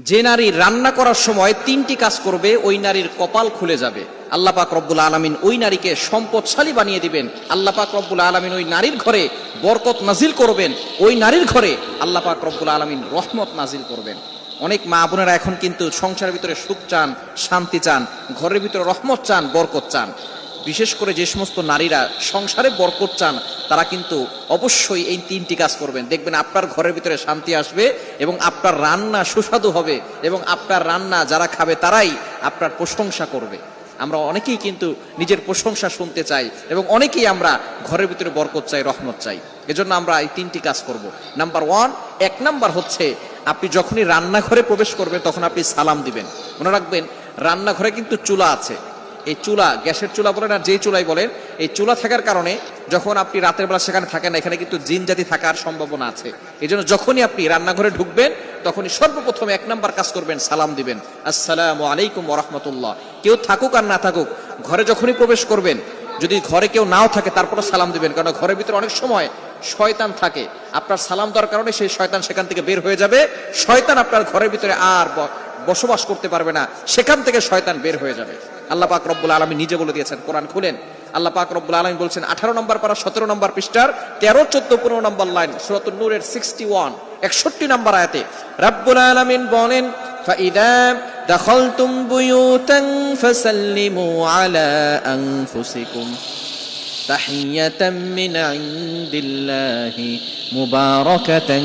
যে নারী রান্না করার সময় তিনটি কাজ করবে ওই নারীর কপাল খুলে যাবে। আল্লাহ পাক রব্বুল আলামিন ওই নারীকে সম্পদশালী বানিয়ে দিবেন। আল্লাহ পাক রব্বুল আলামিন ওই নারীর ঘরে বরকত নাজিল করবেন। ওই নারীর ঘরে আল্লাহ পাক রব্বুল আলামিন রহমত নাজিল করবেন। অনেক মা বোনেরা এখন কিন্তু সংসারের ভিতরে সুখ চান, শান্তি চান, ঘরের ভিতরে রহমত চান, বরকত চান। বিশেষ করে যে সমস্ত নারীরা সংসারে বরকত চান তারা কিন্তু অবশ্যই এই তিনটি কাজ করবেন। দেখবেন আপনার ঘরের ভিতরে শান্তি আসবে এবং আপনার রান্না সুস্বাদু হবে এবং আপনার রান্না যারা খাবে তারাই আপনার প্রশংসা করবে। আমরা অনেকেই কিন্তু নিজের প্রশংসা শুনতে চাই এবং অনেকেই আমরা ঘরের ভিতরে বরকত চাই, রহমত চাই। এজন্য আমরা এই তিনটি কাজ করব। নাম্বার ওয়ান, এক নাম্বার হচ্ছে আপনি যখনই রান্নাঘরে প্রবেশ করবেন তখন আপনি সালাম দিবেন। মনে রাখবেন রান্নাঘরে কিন্তু চুলা আছে। এই চুলা, গ্যাসের চুলা বলেন আর যেই চুলাই বলেন, এই চুলা থাকার কারণে যখন আপনি রাতের বেলা সেখানে থাকেন না, এখানে কিন্তু জিন জাতি থাকার সম্ভাবনা আছে। এই জন্য যখনই আপনি রান্নাঘরে ঢুকবেন তখনই সর্বপ্রথম এক নাম্বার কাজ করবেন, সালাম দিবেন, আসসালামু আলাইকুম ওয়া রাহমাতুল্লাহ। কেউ থাকুক আর না থাকুক, ঘরে যখনই প্রবেশ করবেন, যদি ঘরে কেউ নাও থাকে তারপরে সালাম দিবেন, কারণ ঘরের ভিতরে অনেক সময় শয়তান থাকে। আপনার সালাম দেওয়ার কারণে সেই শয়তান সেখান থেকে বের হয়ে যাবে। শয়তান আপনার ঘরের ভিতরে আর বসবাস করতে পারবে না, সেখান থেকে শয়তান বের হয়ে যাবে। আল্লাহ পাক রব্বুল আলামিন নিজে বলে দিয়েছেন, কোরআন খুলেন, আল্লাহ পাক রব্বুল আলামিন বলছেন 18 নম্বর পারা 17 নম্বর পৃষ্ঠার 13, 14, 15 নম্বর লাইন, সূরাতুন নূরের 61 61 নম্বর আয়াতে রব্বুল আলামিন বলেন, ফাইদা দাখালতুম বুয়ুতান ফাসাল্লিমু আলা আনফুসিকুম তাহিয়াতাম মিন ইনদিল্লাহি মুবারাকাতান।